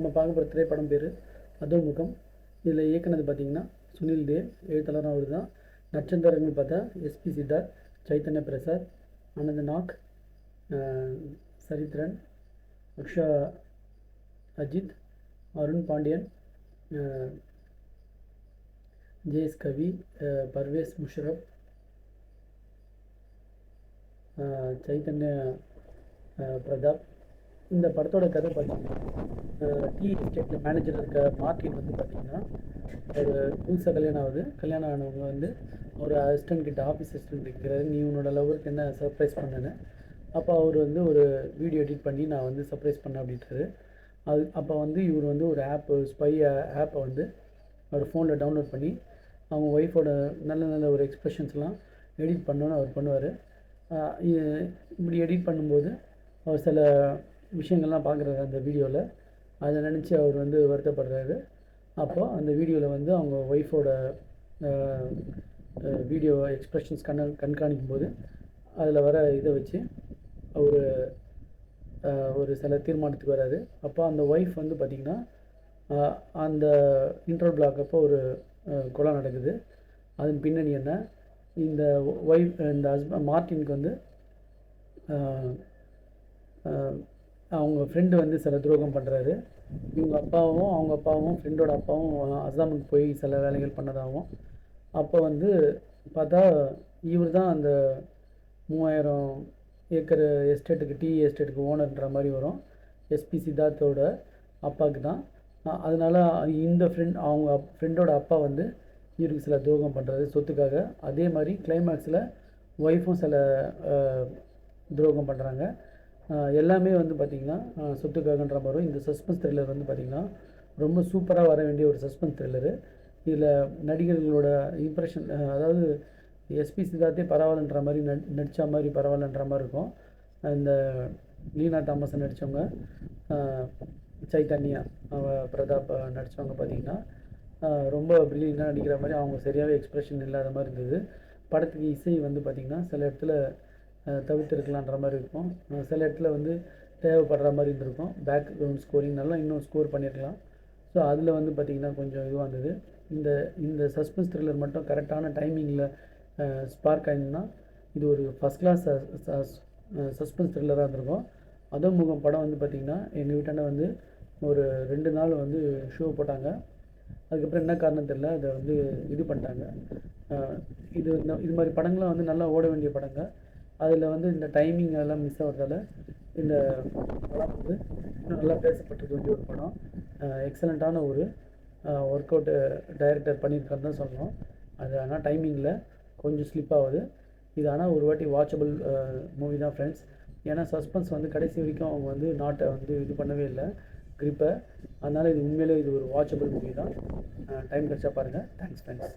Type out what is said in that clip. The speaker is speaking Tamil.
நம்ம பார்க்க போகிற திரைப்படம் பேர் அதோமுகம். இதில் இயக்குனது பார்த்திங்கன்னா சுனில் தேவ், எழுத்தாளரும் அவர் தான். நட்சத்திரங்கள் பார்த்தா எஸ்பி சித்தார்த், சைத்தன்ய பிரசாத், ஆனந்த் நாக், சரித்ரன், உஷா அஜித், அருண் பாண்டியன், ஜேஎஸ் கவி, பர்வேஸ் முஷரப், சைத்தன்ய பிரதாப். இந்த படத்தோட கதை பார்த்தீங்கன்னா, டீ எஸ்டேட்டில் மேனேஜர் இருக்க மார்ட்டின் வந்து பார்த்திங்கன்னா ஒரு புதுசாக கல்யாணம் ஆகுது. கல்யாணம் ஆனவங்க வந்து ஒரு அசிஸ்டன்ட் கிட்ட, ஆஃபீஸ் அசிஸ்டன்ட் இருக்கிறாரு, நீ உன்னோட லவருக்கு என்ன சர்ப்ரைஸ் பண்ணேன்னு. அப்போ அவர் வந்து ஒரு வீடியோ எடிட் பண்ணி நான் வந்து சர்ப்ரைஸ் பண்ணேன் அப்படின்றாரு. அப்போ வந்து இவர் வந்து ஒரு ஸ்பை ஆப்பை வந்து அவர் ஃபோனில் டவுன்லோட் பண்ணி அவங்க ஒய்ஃபோட நல்ல நல்ல ஒரு எக்ஸ்ப்ரெஷன்ஸ்லாம் எடிட் பண்ணோன்னு அவர் பண்ணுவார். இப்படி எடிட் பண்ணும்போது அவர் சில விஷயங்கள்லாம் பார்க்குறாரு அந்த வீடியோவில். அதை நினச்சி அவர் வந்து வருத்தப்படுறாரு. அப்போது அந்த வீடியோவில் வந்து அவங்க ஒய்ஃபோட வீடியோ எக்ஸ்ப்ரெஷன்ஸ் கண்காணிக்கும் போது அதில் வர இதை வச்சு அவர் ஒரு சில தீர்மானத்துக்கு வராது. அப்போ அந்த ஒய்ஃப் வந்து பார்த்திங்கன்னா அந்த இன்டர் பிளாக் அப்போ ஒரு கொலை நடக்குது. அதன் பின்னணி என்ன, இந்த மார்ட்டினுக்கு வந்து அவங்க ஃப்ரெண்டு வந்து சில துரோகம் பண்ணுறாரு. அவங்க அப்பாவும் ஃப்ரெண்டோட அப்பாவும் அசாமுக்கு போய் சில வேலைகள் பண்ணதாகவும். அப்போ வந்து பார்த்தா இவர் தான் அந்த 3000 ஏக்கர் எஸ்டேட்டுக்கு, டீ எஸ்டேட்டுக்கு ஓனர்ன்ற மாதிரி வரும். எஸ்பி சித்தார்த்தோட அப்பாவுக்கு தான். அதனால் இந்த அவங்க ஃப்ரெண்டோட அப்பா வந்து இவருக்கு சில துரோகம் பண்ணுறாரு சொத்துக்காக. அதே மாதிரி கிளைமேக்ஸில் ஒய்ஃபும் சில துரோகம் பண்ணுறாங்க. எல்லாமே வந்து பார்த்திங்கன்னா சொத்துக்காகன்ற மாதிரி வரும். இந்த சஸ்பென்ஸ் த்ரில்லர் வந்து பார்த்திங்கன்னா ரொம்ப சூப்பராக வர வேண்டிய ஒரு சஸ்பென்ஸ் த்ரில்லரு. இதில் நடிகர்களோட இம்ப்ரெஷன், அதாவது எஸ்பி சித்தார்த்தே பரவாயில்லன்ற மாதிரி நடித்த மாதிரி பரவாயில்லன்ற மாதிரி இருக்கும். இந்த லீனா தாமஸை நடித்தவங்க, சைத்தன்யா பிரதாப் நடித்தவங்க பார்த்திங்கன்னா ரொம்ப பிரில்லியண்டாக நடிக்கிற மாதிரி, அவங்க சரியாகவே எக்ஸ்ப்ரெஷன் இல்லாத மாதிரி இருந்தது. படத்துக்கு இசை வந்து பார்த்திங்கன்னா சில இடத்துல தவிர்த்துருக்கலான்ற மாதிரி இருக்கும், சில இடத்துல வந்து தேவைப்படுற மாதிரி இருந்திருக்கும். பேக்ரவுண்ட் ஸ்கோரிங் நல்லா இன்னும் ஸ்கோர் பண்ணியிருக்கலாம். ஸோ அதில் வந்து பார்த்திங்கன்னா கொஞ்சம் இதுவாக இருந்தது. இந்த சஸ்பென்ஸ் த்ரில்லர் மட்டும் கரெக்டான டைமிங்கில் ஸ்பார்க் ஆயிருந்ததுன்னா இது ஒரு ஃபஸ்ட் கிளாஸ் சஸ்பென்ஸ் த்ரில்லராக இருந்திருக்கும். அதோமுகம் படம் வந்து பார்த்திங்கன்னா எங்கள் வீட்டாண்ட வந்து ஒரு 2 நாள் வந்து ஷோ போட்டாங்க. அதுக்கப்புறம் என்ன காரணம் தெரியல, அதை வந்து இது பண்ணிட்டாங்க. இது மாதிரி படங்கள்லாம் வந்து நல்லா ஓட வேண்டிய படங்கள், அதில் வந்து இந்த டைமிங் எல்லாம் மிஸ் ஆகிறதால இந்த படம் வந்து இன்னும் நல்லா பேசப்பட்டிருக்க வேண்டிய ஒரு படம். எக்ஸலண்ட்டான ஒரு ஒர்க் அவுட்டு டைரக்டர் பண்ணியிருக்காரு தான் சொல்லணும். அது ஆனால் டைமிங்கில் கொஞ்சம் ஸ்லிப் ஆகுது. இது ஆனால் ஒரு வாட்டி வாட்சபிள் மூவி தான் ஃப்ரெண்ட்ஸ். ஏன்னா சஸ்பென்ஸ் வந்து கடைசி வரைக்கும் அவங்க வந்து நாட்டை வந்து இது பண்ணவே இல்லை, கிரிப்பை. அதனால் இது உண்மையிலே இது ஒரு வாட்சபிள் மூவி தான். டைம் கிடச்சா பாருங்கள். Thanks friends.